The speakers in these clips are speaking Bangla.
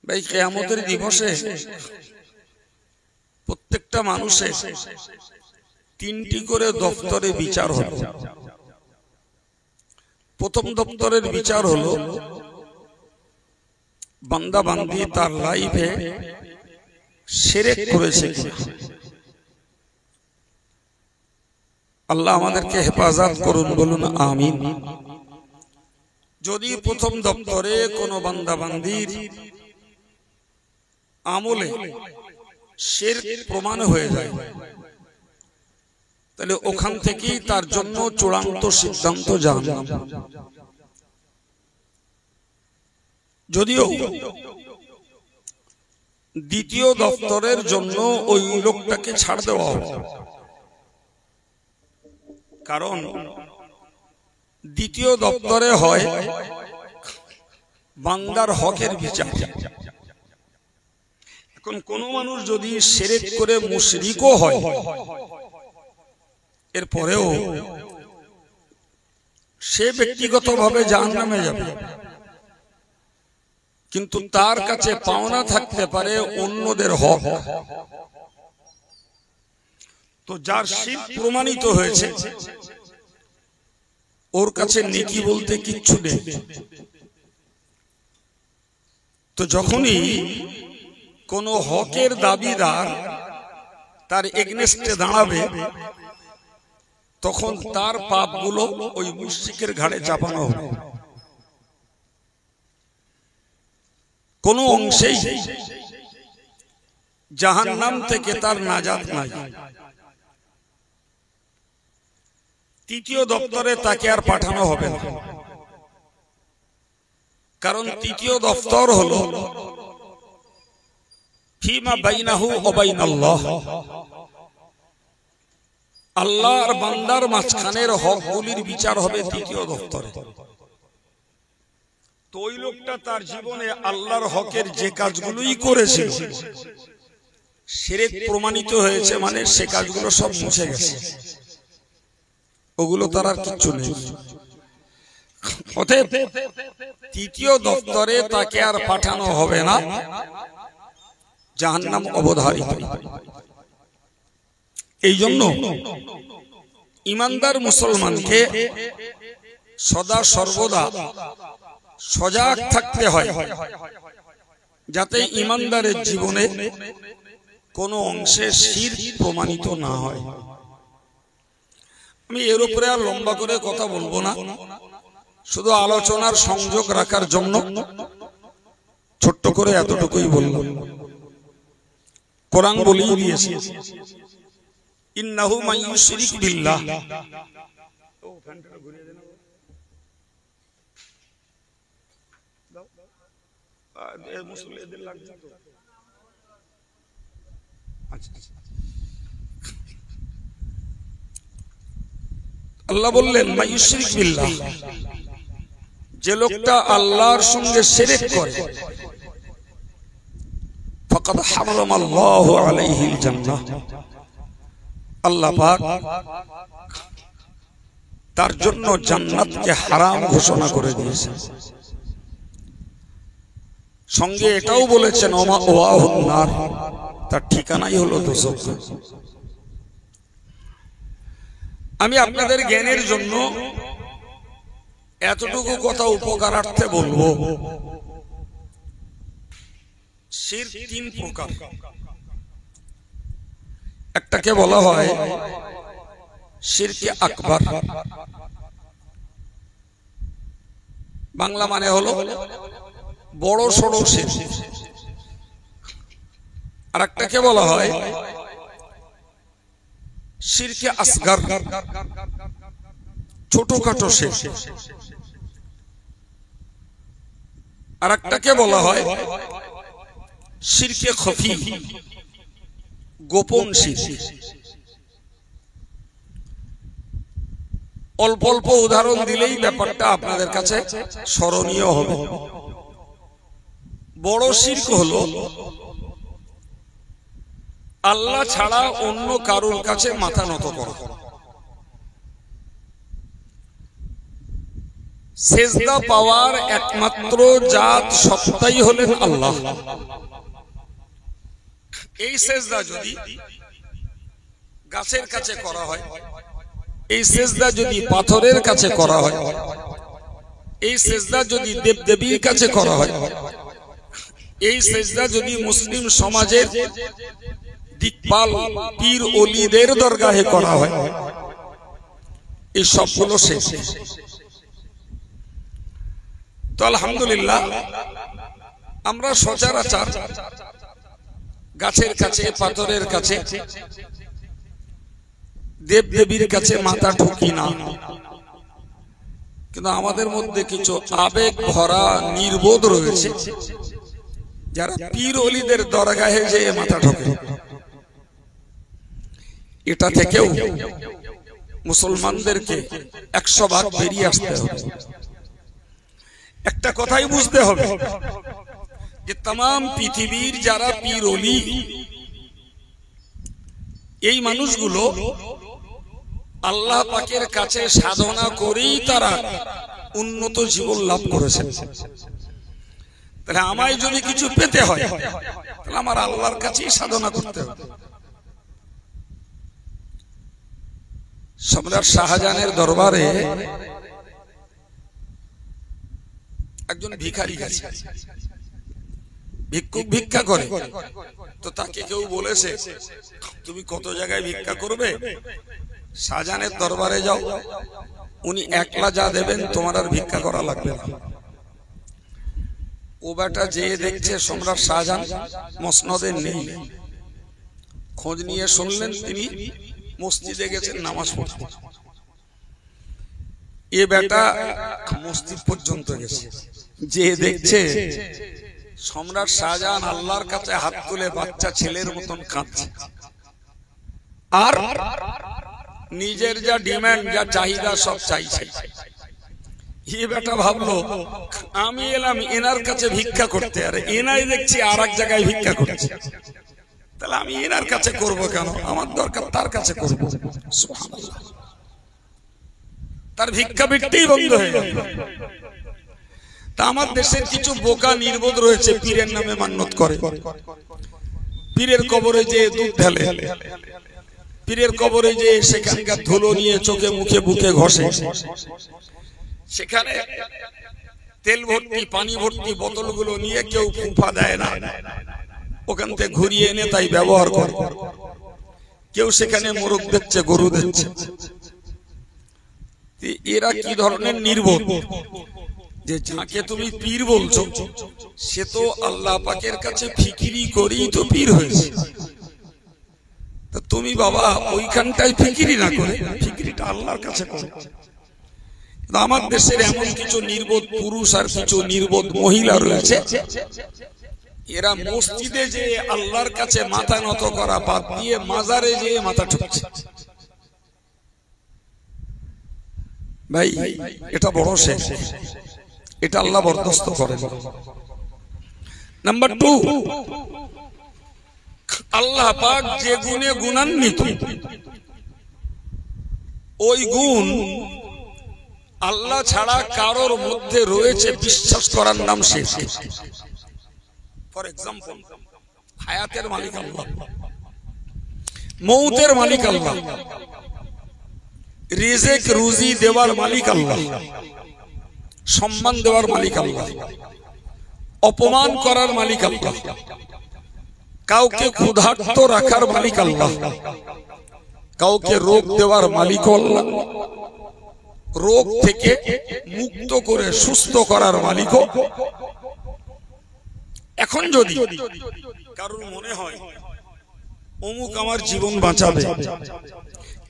ভাই কিয়ামতের দিবসে প্রত্যেকটা মানুষের তিনটি করে দপ্তরে বিচার হবে। প্রথম দপ্তরের বিচার হলো বান্দা বান্দি তার লাইফে শিরক করেছে কিনা। আল্লাহ আমাদেরকে হেফাজত করুন, বলুন আমিন। যদি প্রথম দপ্তরে কোনো বান্দা বান্দির আমলে শিরক প্রমাণ হয়ে যায়, তাহলে ওখান থেকেই তার জন্য চূড়ান্ত সিদ্ধান্ত জাহান্নাম। যদিও দ্বিতীয় দপ্তরের জন্য ওই লোকটাকে ছাড় দেওয়া হবে, কারণ দ্বিতীয় দপ্তরে হয় বান্দার হকের বিচার। এখন কোন মানুষ যদি শিরক করে মুশরিকও হয়, এরপরেও সে ব্যক্তিগতভাবে জাহান্নামে যাবে, কিন্তু তার কাছে পাওনা থাকতে পারে অন্যদের হক। তো যার শিরক প্রমাণিত হয়েছে ওর কাছে নেকি বলতে কিচ্ছু নেই। তো যখনই কোন হকের দাবিদার তার এগনেস্টে দাঁড়াবে, তখন তার পাপগুলো ওই মুশরিকের ঘাড়ে চাপানো হবে। কোন অংশেই জাহান্নাম থেকে তার নাজাত নাই। তৃতীয় দপ্তরে তাকে আর পাঠানো হবে না, কারণ তৃতীয় দপ্তর হলো ফিমা বাইনাহু ওয়া বাইনাল্লাহ, আল্লাহ আর বান্দার মাঝখানের হকগুলির বিচার হবে তৃতীয় দপ্তরে। তো ওই লোকটা তার জীবনে আল্লাহর হকের যে কাজগুলোই করেছে শিরক প্রমাণিত হয়েছে, মানে সে কাজগুলো সব মুছে গেছে, ওগুলো তার আর কিচ্ছু নেই। অতএব তৃতীয় দপ্তরে তাকে আর পাঠানো হবে না, জাহান্নাম অবধারিত। এই জন্য ইমানদার মুসলমানকে সদা সর্বদা সজাগ থাকতে হয়, যাতে ইমানদারের জীবনে কোনো অংশে শিরক প্রমাণিত না হয়। আমি এর উপরে আর লম্বা করে কথা বলবো না, শুধু আলোচনার সংযোগ রাখার জন্য ছোট্ট করে এতটুকুই বললাম। কোরআন বলেই দিয়েছে, ইন্নাহু মান ইউশরিক বিল্লাহ, আল্লাহ বললেন মান ইউশরিক বিল্লাহ, যে লোকটা আল্লাহর সঙ্গে শিরক করে, ফাকাদ হারামাল্লাহু আলাইহিল জান্নাহ, আল্লাহ পাক তার জন্য জান্নাতকে হারাম ঘোষণা করে দিয়েছেন। সঙ্গে এটাও বলেছেন ওমা ওয়াহুন নার, তার ঠিকানাই হলো দোজখ। আমি আপনাদের জ্ঞানের জন্য এতটুকু কথা উপকারার্থে বলবো। শিরক তিন প্রকার। একটাকে বলা হয় শিরকে আকবার, বাংলা মানে হলো বড় সড়ো শিরক। আর একটাকে বলা হয় শিরকে আসগার, ছোটখাটো শিরক। আর একটাকে বলা হয় শিরকে খফি, গোপন শিরক। অল্প অল্প উদাহরণ দিলেই ব্যাপারটা আপনাদের কাছে স্মরণীয় হবে। বড় শিরক হলো আল্লাহ ছাড়া অন্য কারোর কাছে মাথা নত করা। সেজদা পাওয়ার একমাত্র জাত সত্তাই হলেন আল্লাহ। এই সেজদা যদি গাছের কাছে করা হয়, এই সেজদা যদি পাথরের কাছে করা হয়, এই সেজদা যদি দেবদেবীর কাছে করা হয়, এই সেজদা যদি মুসলিম সমাজের দিকপাল পীর ওলিদের দরগাহে করা হয়, এই সবগুলো শেষ। তো আলহামদুলিল্লাহ আমরা সচরাচর গাছের কাছে, পাথরের কাছে, দেবদেবীর কাছে মাথা ঠুকি না, কিন্তু আমাদের মধ্যে কিছু আবেগ ভরা নির্বোধ রয়েছে যারা পীর ওলিদের দরগাহে যেয়ে মাথা ঠোকে। এটা থেকেও মুসলমানদেরকে 100 ভাগ বেরিয়ে আসতে হবে। একটা কথাই বুঝতে হবে যে तमाम পৃথিবীর যারা পীর ওলি, এই মানুষগুলো আল্লাহ পাকের কাছে সাধনা করেই তারা উন্নত জীবন লাভ করেছেন। তাহলে আমায় যদি কিছু পেতে হয় তাহলে আমার আল্লাহর কাছেই সাধনা করতে হবে। সম্রাট শাহজাহানের দরবারে একজন ভিখারি গেছে, ভিক্ষুক ভিক্ষা করে। তো তাকে কেউ বলেছে তুমি কত জায়গায় ভিক্ষা করবে, শাহজাহানের দরবারে যাও, উনি একলা যা দেবেন তোমার আর ভিক্ষা করা লাগবে না। ও বেটা যেয়ে দেখছে সম্রাট শাহজাহান মসনদে নেই। খোঁজ নিয়ে শুনলেন তিনি মসজিদে গেছেন নামাজ পড়তে। এ বেটা মসজিদ পর্যন্ত গেছে, যে দেখছে সম্রাট শাহজাহান আল্লাহর কাছে হাত তুলে বাচ্চা ছেলের মতন কাঁদছে, আর নিজের যা ডিমান্ড, যা চাহিদা সব চাইছে। এ বেটা ভাবলো আমি এলাম এনার কাছে ভিক্ষা করতে, আর এনাই দেখছি আর এক জায়গায় ভিক্ষা করছে, তাহলে আমি এনার কাছে করব কেন, আমার দরকার তার কাছে করব। সুবহানাল্লাহ, তার ভিক্ষা বিটতেই বন্ধ হয়ে গেল। তা আমার দেশের কিছু বোকা নির্বোধ রয়েছে, পীরের নামে মান্যত করে, পীরের কবরে যে দুধ ঢালে, পীরের কবরে যে সেখানকার ধুলো নিয়ে চোখে মুখে বুকে ঘষে, সেখানে তেল ভর্তি পানি ভর্তি বোতলগুলো নিয়ে কেউ ফুফা দেয় না, ওখান থেকে ঘুরিয়ে এনে তাই ব্যবহার করে। কেউ সেখানে মোরগ দিচ্ছে, গরু দিচ্ছে। এরা কি ধরনের নির্বোধ যে যাকে তুমি পীর বলছো সে তো আল্লাহ পাকের কাছে ফিকিরি করেই তো পীর হয়েছে। তা তুমি বাবা ওইখানটাই ফিকিরি না করে ফিকিরিটা আল্লাহর কাছে করো। আমার দেশের এমন কিছু নির্বোধ পুরুষ আর কিছু নির্বোধ মহিলা রয়েছে, এরা মসজিদে যে আল্লাহর কাছে মাথা নত করা বাদ দিয়ে মাজারে যেয়ে মাথা ঠুকছে। ভাই এটা বড় শেখ, এটা আল্লাহ বরদাস্ত করেন। নাম্বার 2, আল্লাহ পাক যে গুণে গুণান্বিত, ওই গুণ আল্লাহ ছাড়া কারোর মধ্যে রয়েছে বিশ্বাস করার নাম শিরক। ফর এক্সাম্পল, হায়াতের মালিক আল্লাহ, মৌতের মালিক আল্লাহ, রিজিক রুজি দেওয়ার মালিক আল্লাহ, সম্মান দেওয়ার মালিক আল্লাহ, অপমান করার মালিক আল্লাহ, কাউকে ক্ষুধার্ত রাখার মালিক আল্লাহ, কাউকে রোগ দেওয়ার মালিক আল্লাহ, রোগ থেকে মুক্ত করে সুস্থ করার মালিকও। এখন যদি কারোর মনে হয় অমুক আমার জীবন বাঁচাবে,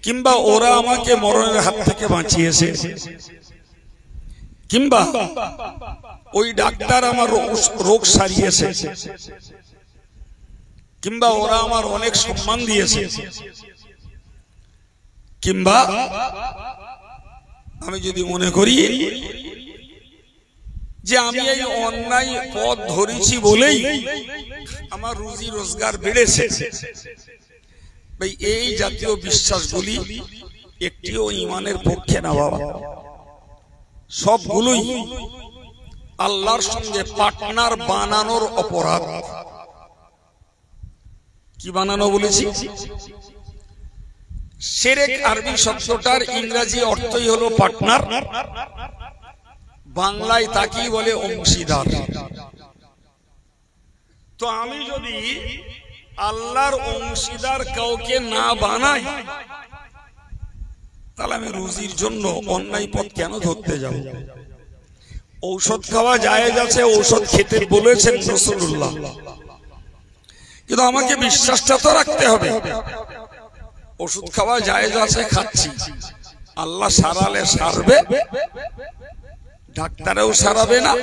কিংবা ওরা আমাকে মরণের হাত থেকে বাঁচিয়েছে, কিংবা ওই ডাক্তার আমার রোগ সারিয়েছে, কিংবা ওরা আমার অনেক সম্মান দিয়েছে, কিংবা আমি যদি মনে করি যে আমি এই অন্যায় পথ ধরেছি বলেই আমার রুজি রোজগার বেড়েছে, ভাই এই জাতীয় বিশ্বাসগুলি একটিও ঈমানের পক্ষে না বাবা। সবগুলোই আল্লাহর সঙ্গে পার্টনার বানানোর অপরাধ। কি বানানো বলেছি? শিরক আরবি শব্দটার ইংরেজি অর্থই হলো পার্টনার, বাংলায় তাকেই বলে অংশীদার। তো আমি যদি আল্লাহর অংশীদার কাউকে না বানাই, তাহলে আমি রুজির জন্য অন্যায় পথ কেন ধরতে যাব? ঔষধ খাওয়া জায়েজ আছে, ঔষধ খেতে বলেছেন রাসূলুল্লাহ, কিন্তু আমাকে বিশ্বাসটা তো রাখতে হবে। ওষুধ খাওয়া জায়েজ আছে, খাচ্ছি, আল্লাহ সারালে সারবে, ডাক্তারেও সারাবে না,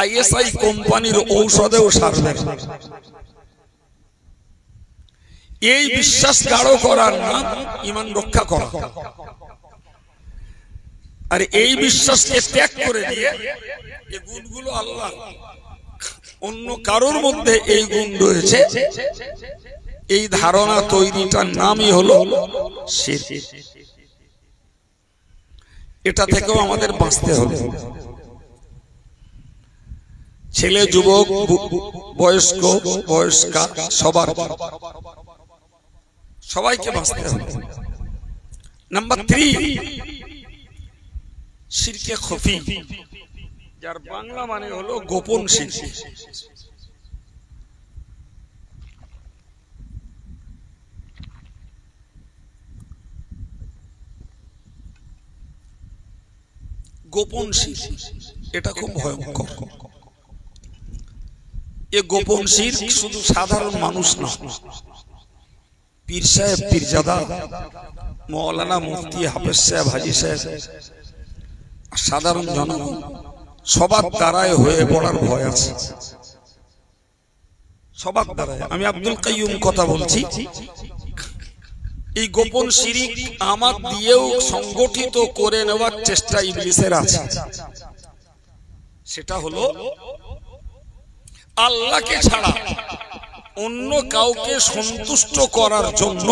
আইএসআই কোম্পানির ঔষধেও সারবে না। এই বিশ্বাস গাঢ় করার নাম ঈমান রক্ষা করা। আর এই বিশ্বাসকে ত্যাগ করে দিয়ে এই গুণগুলো আল্লাহ, অন্য কারোর মধ্যে এই গুণ রয়েছে, এই ধারণা তৈরিটার নামই হলো শিরক। এটা থেকেও আমাদের বাঁচতে হবে। ছেলে, যুবক, বয়স্ক, বয়স্কা, সবাইকে বাঁচতে হবে। নাম্বার 3, শিরকে খফি, যার বাংলা মানে হলো গোপন শিরক। গোপন শিরক এটা খুব ভয়ঙ্কর। এ গোপন শিরক শুধু সাধারণ মানুষ না, পীর সাহেব, পীরজাদা, মৌলানা, মুফতি, হাফেজ সাহেব, হাজী সাহেব, সাধারণ জনগণ সবার দ্বারাই হয়ে পড়ার ভয় আছে। সবার দ্বারাই। আমি আব্দুল কাইয়ুম কথা বলছি। এই গোপন শিরক আমার দিয়েও সংগঠিত করে নেওয়ার চেষ্টা ইবলিসের আছে। সেটা হলো আল্লাহকে ছাড়া অন্য কাউকে সন্তুষ্ট করার জন্য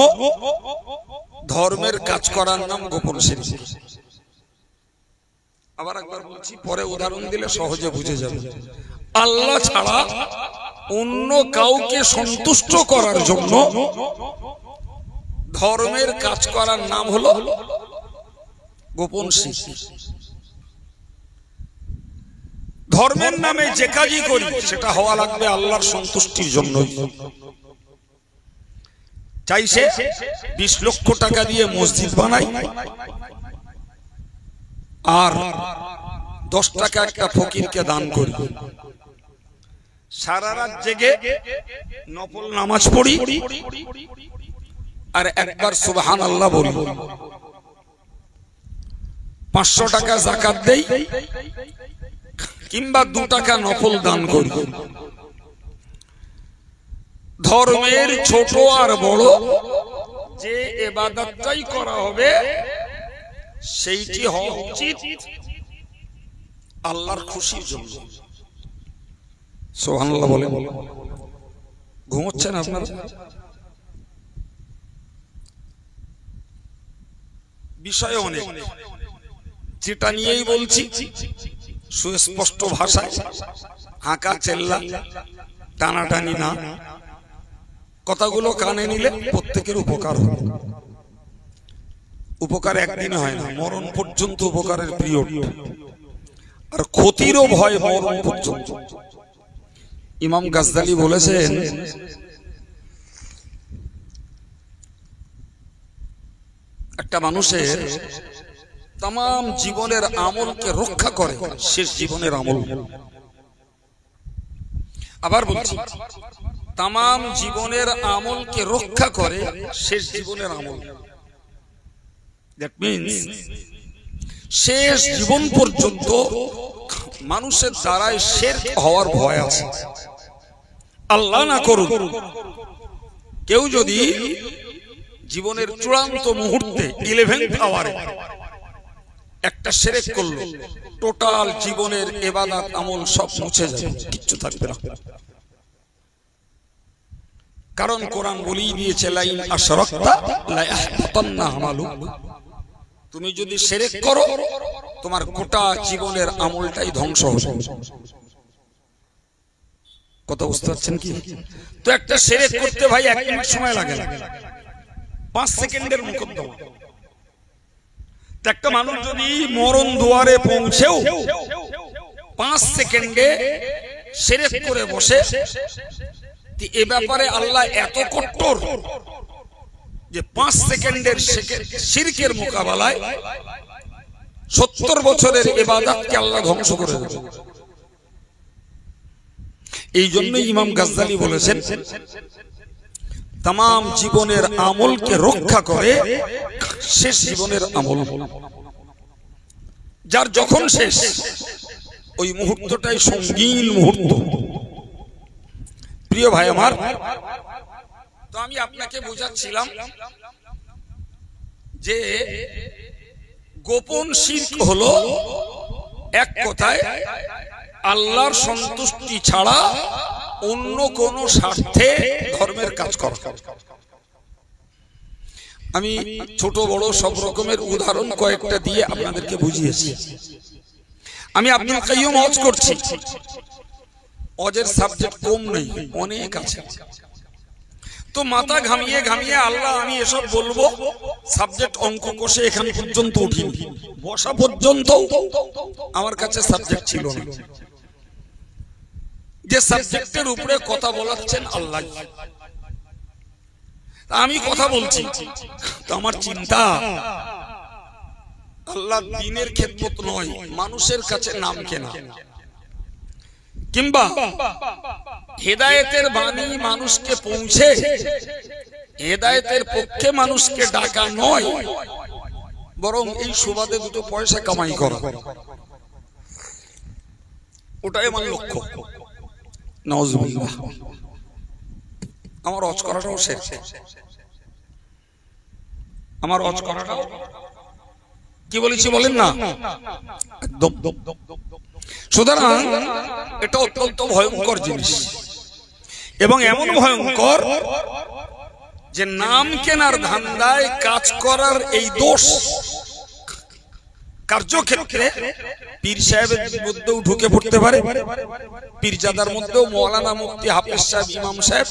ধর্মের কাজ করার নাম গোপন শিরক। আবার একবার বলছি, পরে উদাহরণ দিলে সহজে বুঝে যাবে। আল্লাহ ছাড়া অন্য কাউকে সন্তুষ্ট করার জন্য ধর্মের কাজ করার নাম হলো গোপন শিরক। ধর্মের নামে যে কাজই করি সেটা হওয়া লাগবে আল্লাহর সন্তুষ্টির জন্য। চাই সে 20 লক্ষ টাকা দিয়ে মসজিদ বানাই, আর 10 টাকা একটা ফকিরকে দান করি, সারা রাত জেগে নফল নামাজ পড়ি, আর একবার সুবহানাল্লাহ বলি, 500 টাকা যাকাত দেই, কিংবা 2 টাকা নফল দান করি। ধর্মের ছোট আর বড় যে ইবাদতটাই করা হবে সেইটি হওয়া উচিত আল্লাহর খুশির জন্য। সুবহানাল্লাহ বলেন। ঘুমোচ্ছেন আপনারা? বিষয় অনেক, যেটা নিয়েই বলছি সুস্পষ্ট ভাষায়, হাঁকা চেল্লা টানাটানি না, কথাগুলো কানে নিলে প্রত্যেকের উপকার হবে। উপকার একদিনে হয় না, মরণ পর্যন্ত উপকারের পিরিয়ড, আর ক্ষতিরও ভয় মরণ পর্যন্ত। ইমাম গাজদালি বলেছেন, একটা মানুষের তাম জীবনের আমলকে রক্ষা করে শেষ জীবনের আমল। আবার বলছি, তাম জীবনের আমলকে রক্ষা করে শেষ জীবনের আমল। দ্যাট মিন্স শেষ জীবন পর্যন্ত মানুষের দ্বারাই শিরক হওয়ার ভয় আছে। আল্লাহ না করুন কেউ যদি জীবনের চূড়ান্ত মুহূর্তে 11th আওয়ারে একটা শিরক করলো, টোটাল জীবনের ইবাদত আমল সব মুছে যাবে, কিচ্ছু থাকবে না। কারণ কোরআন বলেই দিয়েছে, লাইন আশরাকতা লা ইয়াহবাতান্না আমালুক, তুমি যদি শিরক করো তোমার গোটা জীবনের আমলটাই ধ্বংস হবে। কথা বুঝতে পারছেন কি? তো একটা শিরক করতে ভাই 1 মিনিট সময় লাগে না, 5 সেকেন্ডের মুকদ্দমা। একটা মানুষ যদি মরণ দুয়ারে পৌঁছেও 5 সেকেন্ডে শিরক করে বসে, এ ব্যাপারে আল্লাহ এত কঠোর যে 5 সেকেন্ডের শিরকের মোকাবেলায় 70 বছরের ইবাদতকে আল্লাহ ধ্বংস করে দেবে। এই জন্য ইমাম গাজ্জালি বলেছেন, तमाम জীবনের আমলকে রক্ষা করে শেষ জীবনের আমল। যার যখন শেষ, ওই মুহূর্তটাই সঙ্গীন মুহূর্ত। প্রিয় ভাই আমার, তো আমি আপনাকে বোঝাচ্ছিলাম যে গোপন শিরক হলো এক কথায় আল্লাহর সন্তুষ্টি ছাড়া অন্য কোন স্বার্থে ধর্মের কাজ করা। আমি ছোট বড় সব রকমের উদাহরণ কয়েকটা দিয়ে আপনাদেরকে বুঝিয়েছি। আমি আব্দুল কাইয়ুম হজ করছি, হজের সাবজেক্ট কম নেই, অনেক আছে। তো মাথা ঘামিয়ে ঘামিয়ে আল্লাহ আমি এসব বলবো, সাবজেক্ট অঙ্ক কষে এখানে পর্যন্ত উঠিনি, বসা পর্যন্ত আমার কাছে সাবজেক্ট ছিল না। যে সাবজেক্টের উপরে কথা বলাচ্ছেন আল্লাহ, আমি কথা বলছি, তো আমার চিন্তা আল্লাহ দ্বীনের খেদমত নয়, মানুষের কাছে নাম কেনা, কিংবা হেদায়েতের বাণী মানুষকে পৌঁছে হেদায়েতের পক্ষে মানুষকে ডাকা নয়, বরং এই সুবাদে দুটো পয়সা কামাই করা, ওটাই আমার লক্ষ্য। নাউজুবিল্লাহ। আমার হজ করাটাও শেষ, আমার হজ করাটাও কি বলেছি বলেন না, একদম। সুতরাং এটা অত্যন্ত ভয়ঙ্কর জিনিস, এবং এমন ভয়ঙ্কর যে নাম কেনার ধান্দায় কাজ করার এই দোষ কার্যক্ষেত্রে পীর সাহেবের মধ্যেও ঢুকে পড়তে পারে, পীরজাদার মধ্যেও, মৌলানা মুফতি হাফেজ সাহেব, ইমাম সাহেব,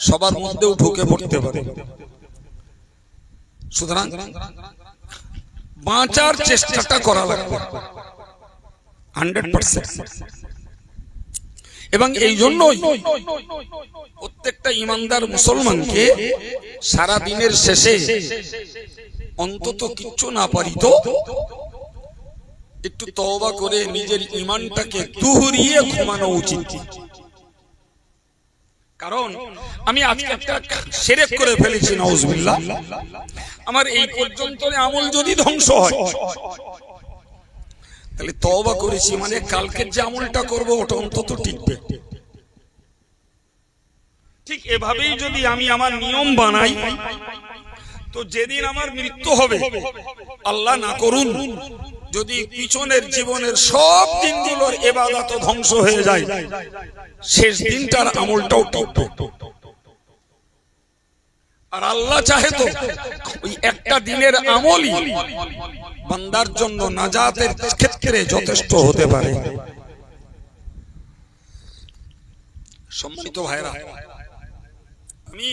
সবার মধ্যেও ঢুকে পড়তে পারে। সুতরাং বাঁচার চেষ্টাটা করা লাগবে 100%। এবং এই জন্যই প্রত্যেকটা ইমানদার মুসলমানকে সারা দিনের শেষে অন্তত কিচ্ছু না পারি তো একটু তওবা করে নিজের ঈমানটাকে দুহরিয়ে ঘুমানো উচিত। কারণ আমি আজকে একটা শিরক করে ফেলেছি, নাউজুবিল্লাহ। আমার এই পর্যন্ত আমল যদি ধ্বংস হয়, তাহলে তওবা করেছি মানে কালকের যে আমলটা করব ওটা অন্তত টিকবে। ঠিক এভাবেই যদি আমি আমার নিয়ম বানাই, তো যেদিন আমার মৃত্যু হবে, আল্লাহ না করুন যদি পিছনের জীবনের সব দিনগুলোর ইবাদত ধ্বংস হয়ে যায়, শেষ দিনটার আমলটাও টিকবে। আর আল্লাহ চাহে তো ওই একটা দিনের আমলই বান্দার জন্য নাজাতের ক্ষেত্রে যথেষ্ট হতে পারে। সম্মানিত ভাইরা, আমি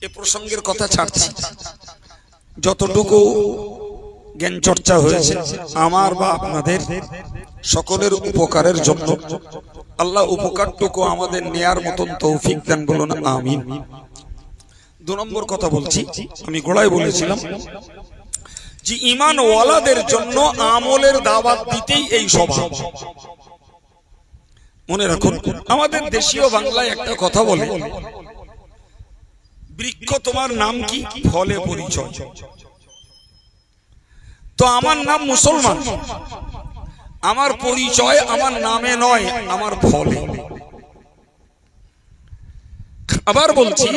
এ প্রসঙ্গের কথা ছাড়ছি। যতটুকু জ্ঞান চর্চা হয়েছে আমার বা আপনাদের সকলের উপকারের জন্য, আল্লাহ উপকারটুকু আমাদের নেয়ার মতন তৌফিক দেন, বলুন আমিন। 2 নম্বর কথা বলছি, আমি গোড়ায় বলেছিলাম যে ঈমান ওয়ালাদের জন্য আমলের দাওয়াত দিতেই এই সভা। মনে রাখুন, আমাদের দেশীয় বাংলায় একটা কথা বলে, বৃক্ষ তোমার নাম কি, ফলে পরিচয়। তো আমার নাম মুসলমান, আমার পরিচয় আমার নামে নয়, আমার ফলে। আবার বলছি,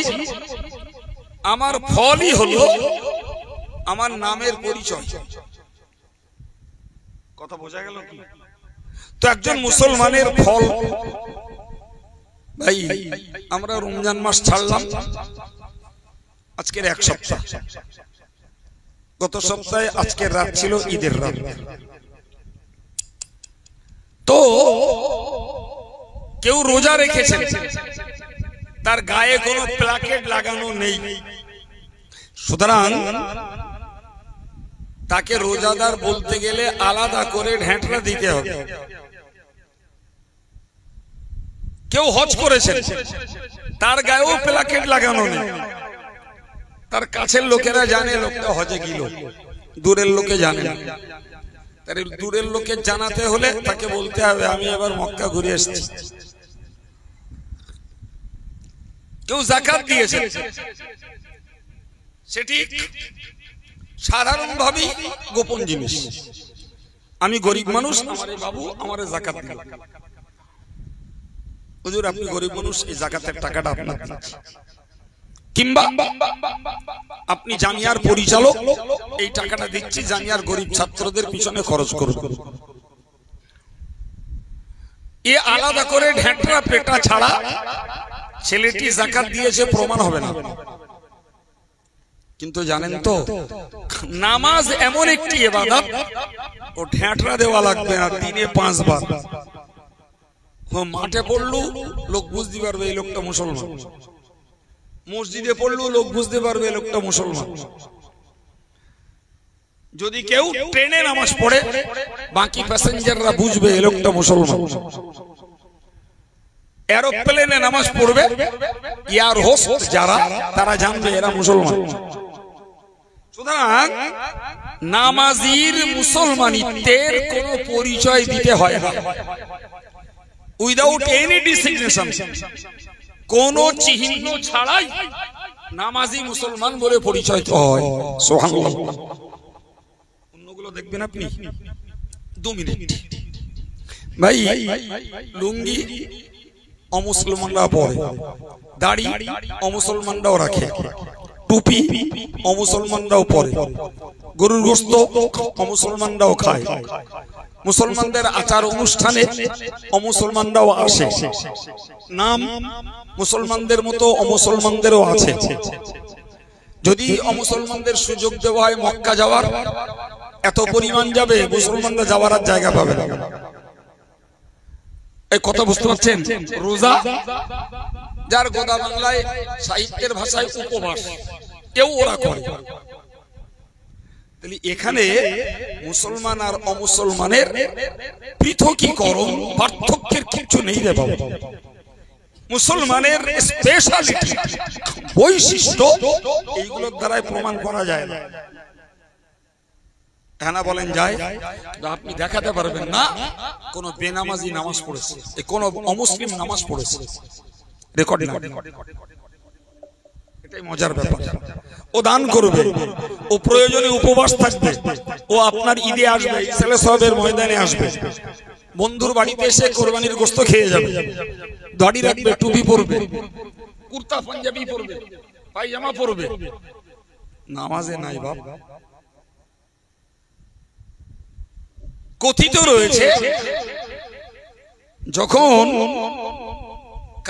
আমার ফলই হলো আমার নামের পরিচয়। কথা বোঝা গেল কি? তো একজন মুসলমানের ফল, ভাই আমরা রমজান মাস ছাড়লাম, আজকের 1 সপ্তাহ, গত সপ্তাহে আজকের রাত ছিল ঈদের রাত। তো কেউ রোজা রেখেছেন, তার গায়ে কোনো প্লাকেট লাগানো নেই, সুতরাং তাকে রোজাদার বলতে গেলে আলাদা করে ঢেঁটরা দিতে হবে। কেউ হজ করেছেন, তার গায়েও প্লাকেট লাগানো নেই, তার কাছের লোকেরা জানে লোকটা হজে গেল, দূরের লোকে জানে না। তার দূরের লোকে জানাতে হলে তাকে বলতে হবে আমি এবার মক্কা ঘুরে এসেছি। কেউ যাকাত দিয়েছে, সেটি সাধারণভাবেই গোপন জিনিস। আমি গরিব মানুষ, আমারে বাবু আমারে যাকাত দিল। হুজুর আপনি গরিব মানুষ, এই যাকাতের টাকাটা আপনার দিচ্ছি। কিংবা আপনি জামিয়ার পরিচালক, এই টাকাটা দিচ্ছি জামিয়ার গরিব ছাত্রদের পিছনে খরচ করুন। এ আলাদা করে ঢেঁটরা পেটা ছাড়া ছেলেটি যাকাত দিয়েছে প্রমাণ হবে না। কিন্তু জানেন তো, নামাজ এমন একটি ইবাদত, ও ঢেঁটরা দেওয়া লাগবে না, দিনে 5 বার। মাঠে পড়লো লোক বুঝতে পারবে এই লোকটা মুসলমান, মসজিদে পড়লো লোক বুঝতে পারবে এই লোকটা মুসলমান। যদি কেউ ট্রেনে নামাজ পড়ে, বাকি প্যাসেঞ্জাররা বুঝবে এই লোকটা মুসলমান। এরোপ্লেনে নামাজ পড়বে, এয়ার হোস্ট যারা, তারা জানবে এরা মুসলমান। সুতরাং নামাজির মুসলমানিত্বের কোন পরিচয় দিতে হয় না, উইদাউট এনি ডিসিগনেশন, কোন চিহ্ন ছাড়াই নামাজি মুসলমান বলে পরিচয় হয়। সুবহানাল্লাহ। অন্যগুলো দেখবেন আপনি 2 মিনিট। ভাই লুঙ্গি অমুসলমানরা পরে, দাড়ি অমুসলমানরাও রাখে, টুপি অমুসলমানরাও পরে, গরুর গোশত অমুসলমানরাও খায়, মুসলমানদের আচার অনুষ্ঠানে অমুসলমানরাও আসে, নাম মুসলমানদের মতো অমুসলমানদেরও আছে। যদি অমুসলমানদের সুযোগ দেওয়া হয় মক্কা যাওয়ার, এত পরিমাণ যাবে মুসলমানরা যাওয়ার আর জায়গা পাবে না। এই কথা বুঝতে পারছেন? রোজা, যার গোদা বাংলায় সাহিত্যের ভাষায় উপবাস, কেউ ওরা করে। তাহলে এখানে মুসলমান আর অমুসলমানের পৃথকীকরণ, পার্থক্যের কিছু নেই রে বাবা। মুসলমানের স্পেশালিটি, বৈশিষ্ট্য, এইগুলোর দ্বারাই প্রমাণ করা যায় না। হ্যাঁ বলেন যায়, আপনি দেখাতে পারবেন না কোন বেনামাজি নামাজ পড়েছে, কোন অমুসলিম নামাজ পড়েছে, রেকর্ড না। এটাই মজার ব্যাপার। ও দান করবে, ও প্রয়োজনে উপবাস থাকবে, ও আপনার ঈদে আসবে, ইসলাম সাহেবের ময়দানে আসবে, বন্ধুর বাড়িতে এসে কোরবানির গোশত খেয়ে যাবে, দাড়ি রাখবে, টুপি পরবে, কুর্তা পাঞ্জাবি পরবে, পায়জামা পরবে, নামাজে নাই বাপ। কথিত রয়েছে যখন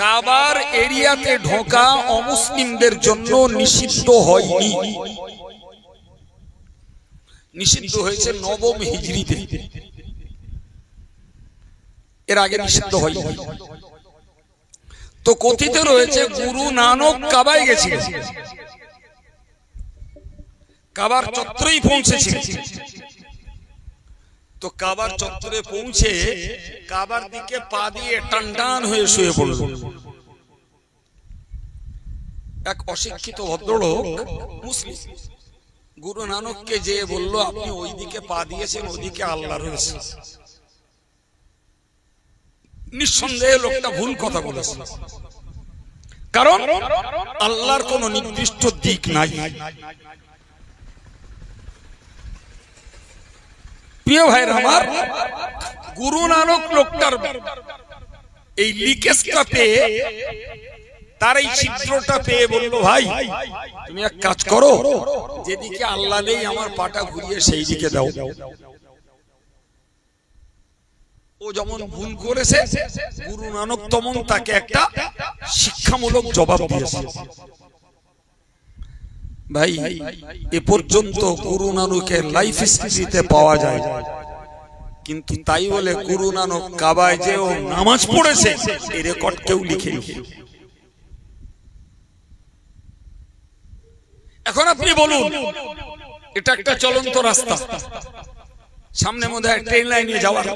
কাবার এরিয়াতে ঢোকা অমুসলিমদের জন্য নিষিদ্ধ হয়নি, নিষিদ্ধ হয়েছে 9ম হিজরিতে, এর আগে নিষিদ্ধ হয়নি। তো কথিত রয়েছে গুরু নানক কাবায় গেছিলেন, কাবার চত্বরেই পৌঁছেছিলেন। তো কাবার চত্বরে পৌঁছে কাবার দিকে পা দিয়ে টান টান হয়ে শুয়ে পড়ল। এক অশিক্ষিত ভদ্রলোক মুসলিম গুরু নানককে যে বলল আপনি ওই দিকে পা দিয়েছেন, ওইদিকে আল্লাহ রয়েছে। নিঃসন্দেহে লোকটা ভুল কথা বলেছে, কারণ আল্লাহর কোন নির্দিষ্ট দিক নাই। প্রিয় ভাইরা আমার, গুরু নানক লোকটার এই লিকেজটা পেয়ে, তার এই ছিদ্রটা পেয়ে বলল ভাই তুমি এক কাজ করো, যেদিকে আল্লাহ নেই আমার পাটা ঘুরিয়ে সেই দিকে দাও। ও যেমন ভুল করেছে, গুরু নানক তেমন তাকে একটা শিক্ষামূলক জবাব দিয়েছে। ভাই এ পর্যন্ত গুরু নানকের লাইফ হিস্ট্রিতে পাওয়া যায়, কিন্তু তাই বলে গুরু নানক কাবায় যে ও নামাজ পড়েছে এই রেকর্ড কেউ লিখেনি। এখন আপনি বলুন, এটা একটা চলন্ত রাস্তা, সামনে মধ্যে ট্রেন লাইনে যাওয়ার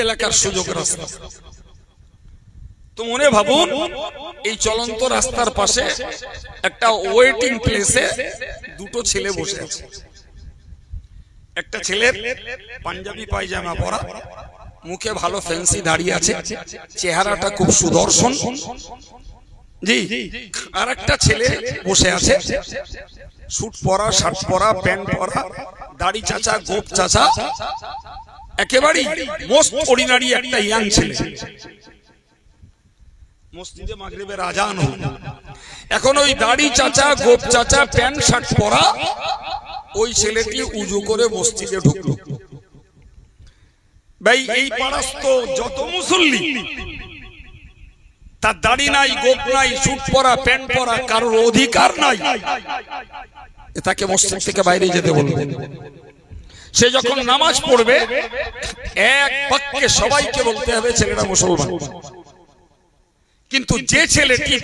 এলাকার সুযোগ রাস্তা। তো মনে ভাবুন এই চলন্ত রাস্তার পাশে একটা ওয়েটিং প্লেসে দুটো ছেলে বসে আছে। একটা ছেলের পাঞ্জাবি পায়জামা পরা, মুখে ভালো ফ্যান্সি দাড়ি আছে, চেহারাটা খুব সুদর্শন, জি। আর একটা ছেলে বসে আছে, স্যুট পরা, শার্ট পরা, প্যান্ট পরা, দাড়ি চাচা, গোপ চাচা, একেবারেই মোস্ট অর্ডিনারি একটা ইয়াং ছেলে। মসজিদে মাগরিবের আজান হলো, এখন ওই দাড়ি চাচা, গোপ চাচা, প্যান্ট শার্ট পরা ওই ছেলেটি উজু করে মসজিদে ঢুকলো। ভাই এই পাড়াস্ত যত মুসল্লি, তার দাড়ি নাই, গোপ নাই, স্যুট পরা, প্যান্ট পরা, কারোর অধিকার নাই তাকে মসজিদ থেকে বাইরে যেতে বলবে। সে যখন নামাজ পড়বে এক বাক্যে সবাইকে বলতে হবে ছেলেটা মুসলমান। কিন্তু যে ছেলেটি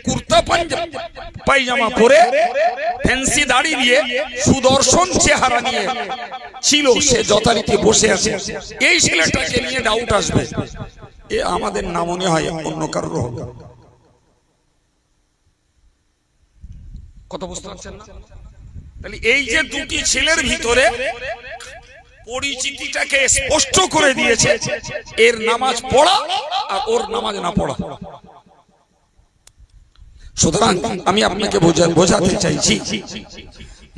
কুর্তা পায়জামা পরে, ফ্যান্সি দাড়ি দিয়ে, সুদর্শন চেহারা নিয়ে ছিল, সে যথারীতি বসে আছে, এই ছেলেটাকে নিয়ে ডাউট আসবে, এ আমাদের না মনে হয় অন্য কারোর হবে। কথা বুঝতে পারছেন না? তাহলে এই যে দুটি ছেলের ভিতরে পরিচিতিটাকে স্পষ্ট করে দিয়েছে, এর নামাজ পড়া আর ওর নামাজ না পড়া। সুতরাং আমি আপনাকে বোঝাতে চাইছি,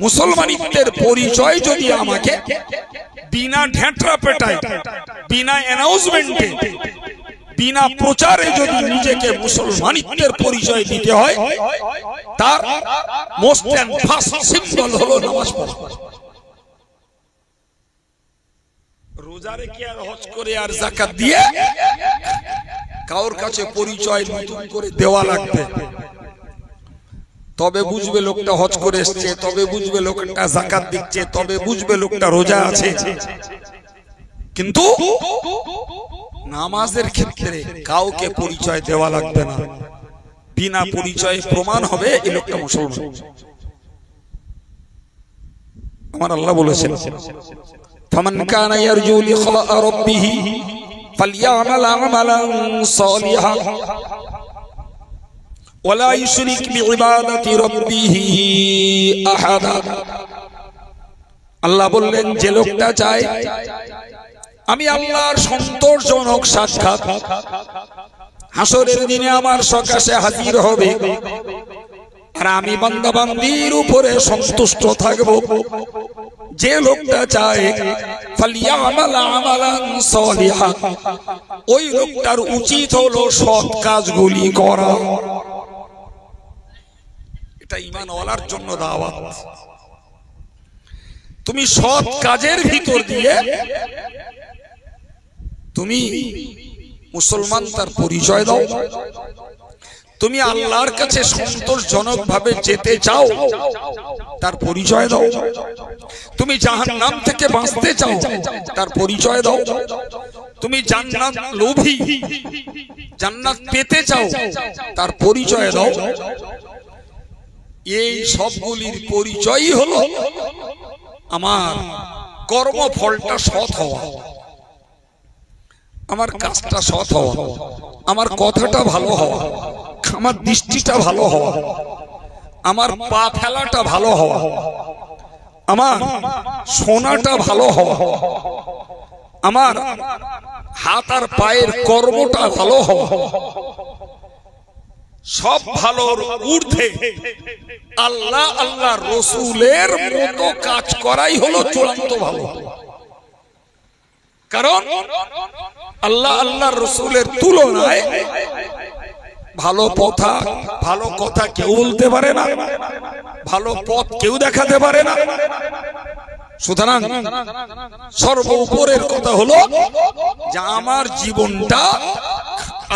মুসলমানিত্বের পরিচয় যদি আমাকে বিনা ঢেঁটরা পেটায়, বিনা অ্যানাউন্সমেন্টে, বিনা প্রচারে যদি নিজেকে মুসলমানিত্বের পরিচয় দিতে হয়, তার মোস্ট এন্ড ফার্স্ট সিম্বল হলো নামাজ পড়া। রোজা রেখে আর হজ করে আর যাকাত দিয়ে কারোর কাছে পরিচয় নতুন করে দেওয়া লাগবে, তবে বুঝবে লোকটা হজ করে এসছে, তবে বুঝবে লোকটা যাকাত দিচ্ছে, তবে বুঝবে লোকটা রোজা আছে। কিন্তু নামাজের ক্ষেত্রে কাউকে পরিচয় দেওয়া লাগবে না, বিনা পরিচয়ে প্রমাণ হবে এই লোকটা মুসলমান। আমার আল্লাহ বলেছেন, ফামান কানা ইয়ারজু লিকা রাব্বিহি ফালইআমাল আমালান সালিহান ওয়ালা ইউশরিক বিইবাদাতি রাব্বিহি আহাদা। আল্লাহ বললেন, যে লোকটা চায় আমি আল্লাহর সন্তোষজনক সাক্ষাৎ, হাসরের দিনে আমার সকাশে হাজির হবে, আর আমি বান্দা বান্দির উপরে সন্তুষ্ট থাকব, যে লোকটা চায় ফালইআমাল আমালান সালিহান, ওই লোকটার উচিত হলো সৎ কাজগুলি করা। এটা ঈমানওয়ালার জন্য দাওয়াত। তুমি সৎ কাজের ভিতর দিয়ে তুমি মুসলমান তার পরিচয় দাও। তুমি আল্লাহর কাছে সন্তোষজনক ভাবে যেতে চাও, তার পরিচয় দাও। তুমি জাহান্নাম থেকে বাঁচতে চাও, তার পরিচয় দাও। তুমি জান্নাত লোভী, জান্নাত পেতে চাও, তার পরিচয় দাও। এই সবগুলির পরিচয়ই হলো আমার কর্মফলটা সৎ হওয়া, আমার কাজটা সৎ হওয়া, আমার কথাটা ভালো হওয়া, আমার দৃষ্টিটা ভালো হওয়া, আমার পা ফেলাটা ভালো হওয়া, আমার শোনাটা ভালো হওয়া, আমার হাত আর পায়ের কর্মটা ভালো হওয়া। সব ভালোর ঊর্ধ্বে আল্লাহ আল্লাহ রসুলের মতো কাজ করাই হলো চূড়ান্ত ভালো। কারণ আল্লাহ আল্লাহ রসুলের তুলনায় ভালো কথা কেউ বলতে পারে না, ভালো পথ কেউ দেখাতে পারে না। সুতরাং সর্বোপরের কথা হলো যে আমার জীবনটা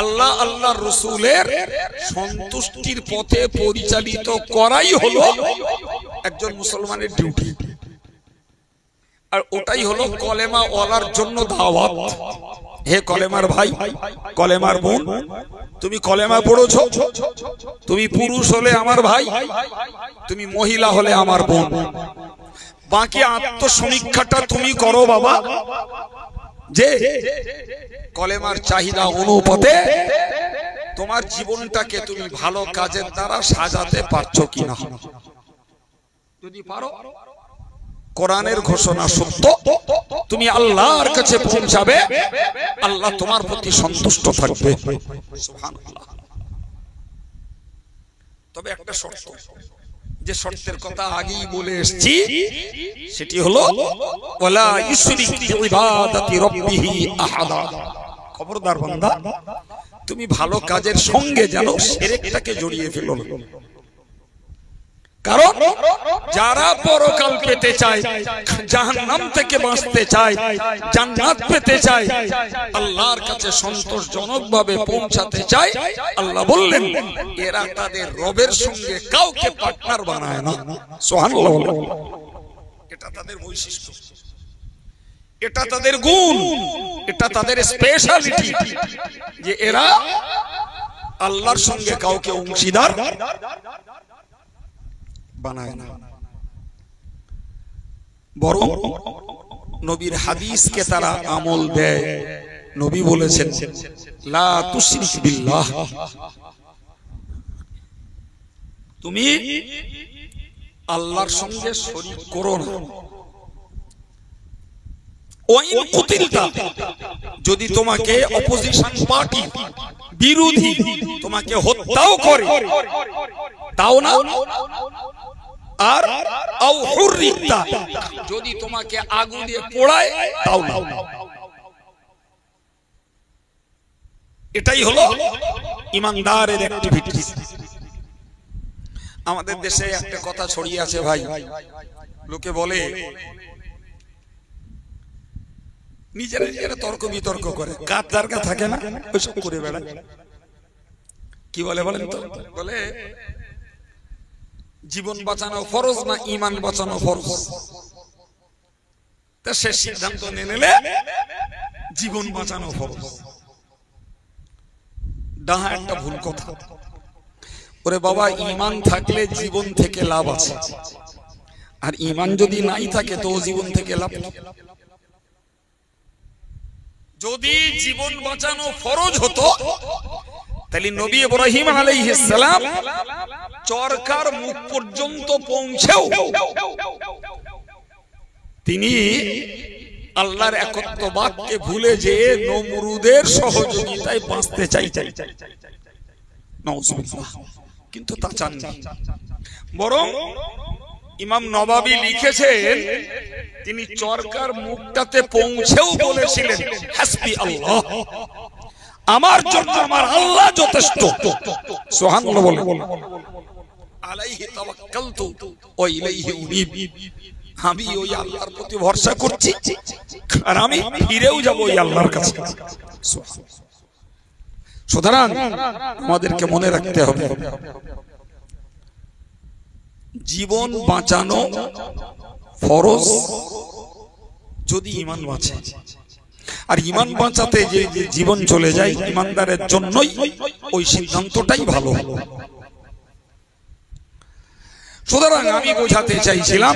আল্লাহ আল্লাহ রসুলের সন্তুষ্টির পথে পরিচালিত করাই হলো একজন মুসলমানের ডিউটি। আর ওটাই হলো কলেমা ওয়ালার জন্য দাওয়াত। হে কলেমার ভাই, কলেমার বোন, তুমি কলেমা পড়েছো, তুমি পুরুষ হলে আমার ভাই, তুমি মহিলা হলে আমার বোন। বাকি আত্মসমীক্ষাটা তুমি করো বাবা, যে কলেমার চাহিদা অনুপাতে তোমার জীবনটাকে তুমি ভালো কাজের দ্বারা সাজাতে পারছো কিনা। যদি পারো, কোরআনের ঘোষণা সত্য, তুমি আল্লাহর কাছে পৌঁছাবে, আল্লাহ তোমার প্রতি সন্তুষ্ট থাকবে। সুবহানাল্লাহ। তবে একটা শর্ত, যে শর্তের কথা আগেই বলে এসেছি, সেটি হলো ওয়ালা ইউশরিক বিইবাদাতি রাব্বিহি আহাদা। খবরদার বান্দা, তুমি ভালো কাজের সঙ্গে যেন শিরকটাকে জড়িয়ে ফেলো না। কারণ যারা পরকাল পেতে চায়, জাহান্নাম থেকে বাঁচতে চায়, জান্নাত পেতে চায়, আল্লাহর কাছে সন্তোষজনকভাবে পৌঁছাতে চায়, আল্লাহ বললেন এরা তাদের রবের সঙ্গে কাউকে পার্টনার বানায় না। সুবহানাল্লাহ। এটা তাদের বৈশিষ্ট্য, এটা তাদের গুণ, এটা তাদের স্পেশালিটি, যে এরা আল্লাহর সঙ্গে কাউকে অংশীদার বানায় না। বরং নবীর হাদিসকে তারা আমল দেয়। নবী বলেছেন লা তুশরিক বিল্লাহ, তুমি আল্লাহর সঙ্গে শরীক করো না। ওয়াইন কুতিলতা, যদি তোমাকে অপোজিশন পার্টি, বিরোধী তোমাকে হত্যাও করে তাও না। আর আও হুররিতা, যদি তোমাকে আগুন দিয়ে পোড়ায় তাও না। এটাই হলো ইমানদারের অ্যাক্টিভিটি। আমাদের দেশে একটা কথা ছড়িয়ে আছে ভাই, লোকে বলে নিজেরা নিজেরা তর্ক বিতর্ক করে, কাজ দরকার থাকে না ওইসব করে বেড়ায়। কি বলে বলেন তো? বলে জীবন বাঁচানো ফরজ না ঈমান বাঁচানো ফরজ। তা সে সিদ্ধান্ত নিয়ে নিলে জীবন বাঁচানো ফরজ। ডাহা একটা ভুল কথা। ওরে বাবা, ঈমান থাকলে জীবন থেকে লাভ আছে, আর ঈমান যদি নাই থাকে তো জীবন থেকে লাভ নেই। যদি জীবন বাঁচানো ফরজ হতো তাহলে নবী ইব্রাহিম আলাইহিস সালাম চরকার মুখ পর্যন্ত পৌঁছেও তিনি আল্লাহর একত্ববাদকে ভুলে যে নমরুদের সহযোগিতায় বাঁচতে চাইতেন। নাউজুবিল্লাহ। কিন্তু তা চাননি। বরং ইমাম নবাবী লিখেছেন তিনি চরকার মুখটাতে পৌঁছেও বলেছিলেন হাসবি আল্লাহ, আমার জন্য আমার আল্লাহ যথেষ্ট। সুবহানাল্লাহ বলে আলাইহি তাওয়াক্কালতু ওয়া ইলাইহি উনীব, আমি ওই আল্লাহর প্রতি ভরসা করছি আর আমি ফিরেও যাব ওই আল্লাহর কাছে। সুতরাং আমাদেরকে মনে রাখতে হবে জীবন বাঁচানো ফরজ যদি ঈমান বাঁচে, আর ঈমান বাঁচাতে যে জীবন চলে যায় ঈমানদারের জন্যই ওই সিদ্ধান্তটাই ভালো। সুতরাং আমি বোঝাতে চাইছিলাম